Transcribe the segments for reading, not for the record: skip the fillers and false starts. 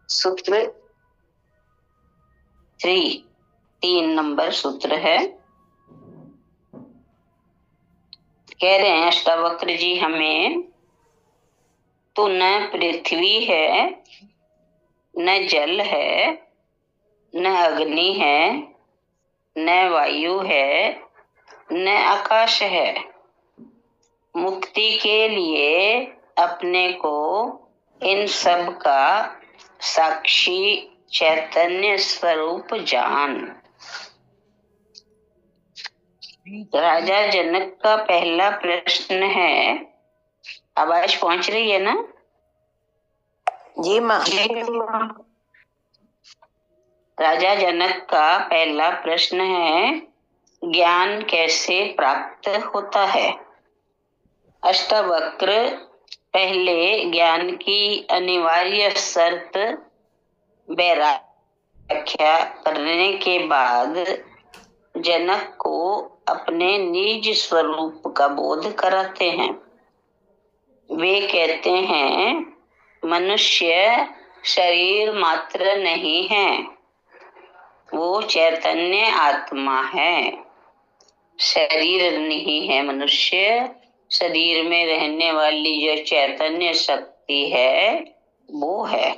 सूत्र 3 नंबर सूत्र है। कह रहे हैं अष्टावक्र जी हमें, तो न पृथ्वी है, न जल है, न अग्नि है, न वायु है, न आकाश है। मुक्ति के लिए अपने को इन सब का साक्षी चैतन्य स्वरूप जान। राजा जनक का पहला प्रश्न है, आवाज पहुंच रही है ना? जी माँ। राजा जनक का पहला प्रश्न है, ज्ञान कैसे प्राप्त होता है? अष्टावक्र पहले ज्ञान की अनिवार्य शर्त व्याख्या करने के बाद जनक को अपने निज स्वरूप का बोध कराते हैं। वे कहते हैं, मनुष्य शरीर मात्र नहीं है, वो चैतन्य आत्मा है। शरीर नहीं है मनुष्य, शरीर में रहने वाली जो चैतन्य शक्ति है वो है।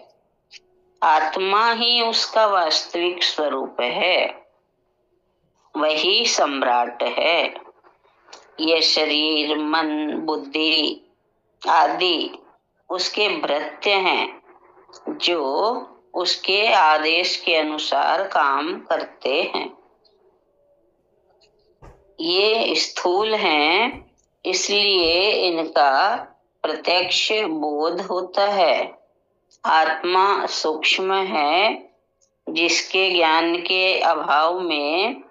आत्मा ही उसका वास्तविक स्वरूप है, वही सम्राट है। ये शरीर, मन, बुद्धि आदि उसके भृत्य हैं, जो उसके आदेश के अनुसार काम करते हैं। ये स्थूल हैं, इसलिए इनका प्रत्यक्ष बोध होता है। आत्मा सूक्ष्म है, जिसके ज्ञान के अभाव में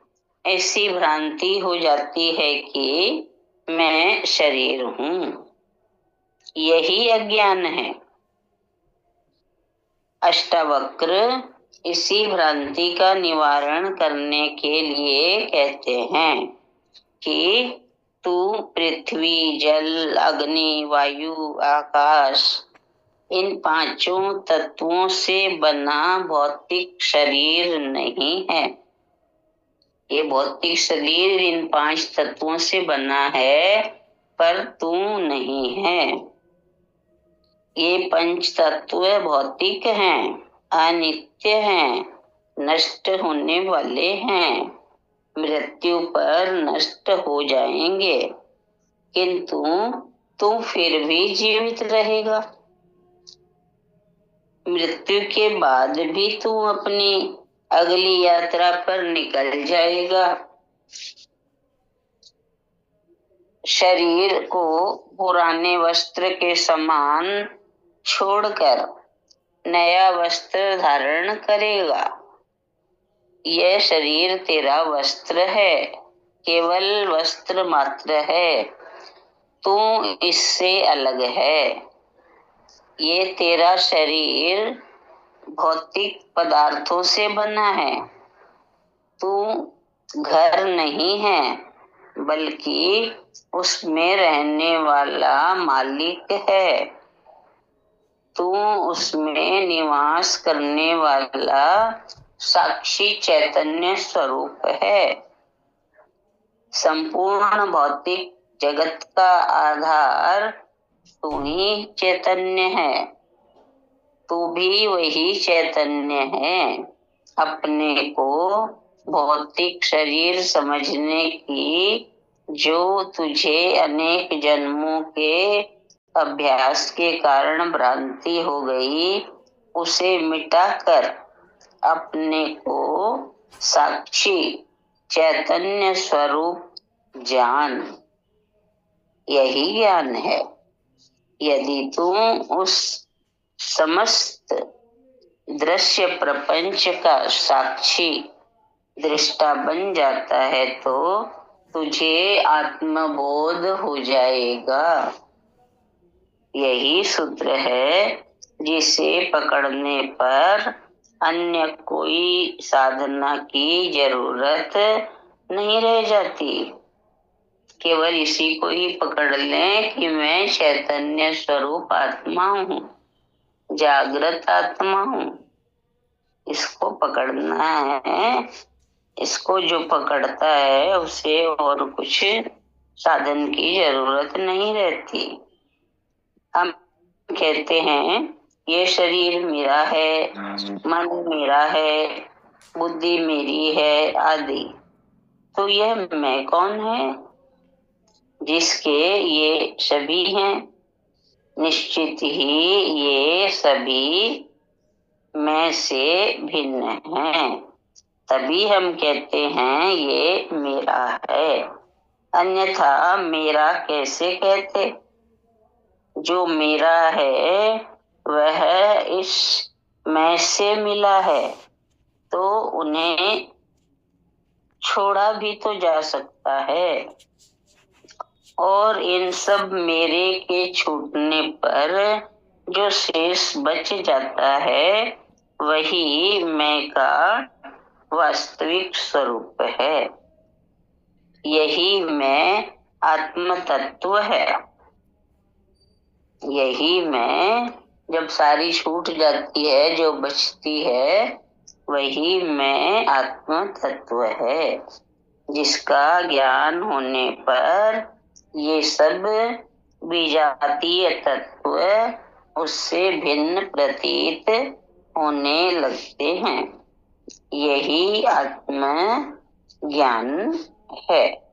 ऐसी भ्रांति हो जाती है कि मैं शरीर हूँ। यही अज्ञान है। अष्टावक्र इसी भ्रांति का निवारण करने के लिए कहते हैं कि तू पृथ्वी, जल, अग्नि, वायु, आकाश इन पांचों तत्वों से बना भौतिक शरीर नहीं है। ये भौतिक शरीर इन 5 तत्वों से बना है, पर तू नहीं है। ये 5 तत्व भौतिक हैं, अनित्य हैं, नष्ट होने वाले हैं, मृत्यु पर नष्ट हो जाएंगे, किंतु तू फिर भी जीवित रहेगा। मृत्यु के बाद भी तू अपनी अगली यात्रा पर निकल जाएगा। शरीर को पुराने वस्त्र के समान छोड़कर नया वस्त्र धारण करेगा। यह शरीर तेरा वस्त्र है, केवल वस्त्र मात्र है, तू इससे अलग है। ये तेरा शरीर भौतिक पदार्थों से बना है। तू घर नहीं है, बल्कि उसमें रहने वाला मालिक है। तू उसमें निवास करने वाला साक्षी चैतन्य स्वरूप है। संपूर्ण भौतिक जगत का आधार तू ही चैतन्य है। तू भी वही चैतन्य है। अपने को भौतिक शरीर समझने की जो तुझे अनेक जन्मों के अभ्यास के कारण भ्रांति हो गई, उसे मिटाकर अपने को साक्षी चैतन्य स्वरूप जान। यही ज्ञान है। यदि तू उस समस्त दृश्य प्रपंच का साक्षी दृष्टा बन जाता है, तो तुझे आत्मबोध हो जाएगा। यही सूत्र है, जिसे पकड़ने पर अन्य कोई साधना की जरूरत नहीं रह जाती। केवल इसी को ही पकड़ लें कि मैं चैतन्य स्वरूप आत्मा हूँ, जागृत आत्मा हूँ। इसको पकड़ना है। इसको जो पकड़ता है उसे और कुछ साधन की जरूरत नहीं रहती। हम कहते हैं ये शरीर मेरा है, मन मेरा है, बुद्धि मेरी है आदि। तो यह मैं कौन है जिसके ये सभी हैं? निश्चित ही ये सभी मैं से भिन्न हैं। तभी हम कहते हैं ये मेरा है, अन्यथा मेरा कैसे कहते? जो मेरा है वह इस मैं से मिला है, तो उन्हें छोड़ा भी तो जा सकता है। और इन सब मेरे के छूटने पर जो शेष बच जाता है वही मैं का वास्तविक स्वरूप है। यही मैं आत्म तत्व है। यही मैं जब सारी छूट जाती है, जो बचती है वही मैं आत्म तत्व है, जिसका ज्ञान होने पर ये सब विजातीय तत्व उससे भिन्न प्रतीत होने लगते हैं। यही आत्म ज्ञान है।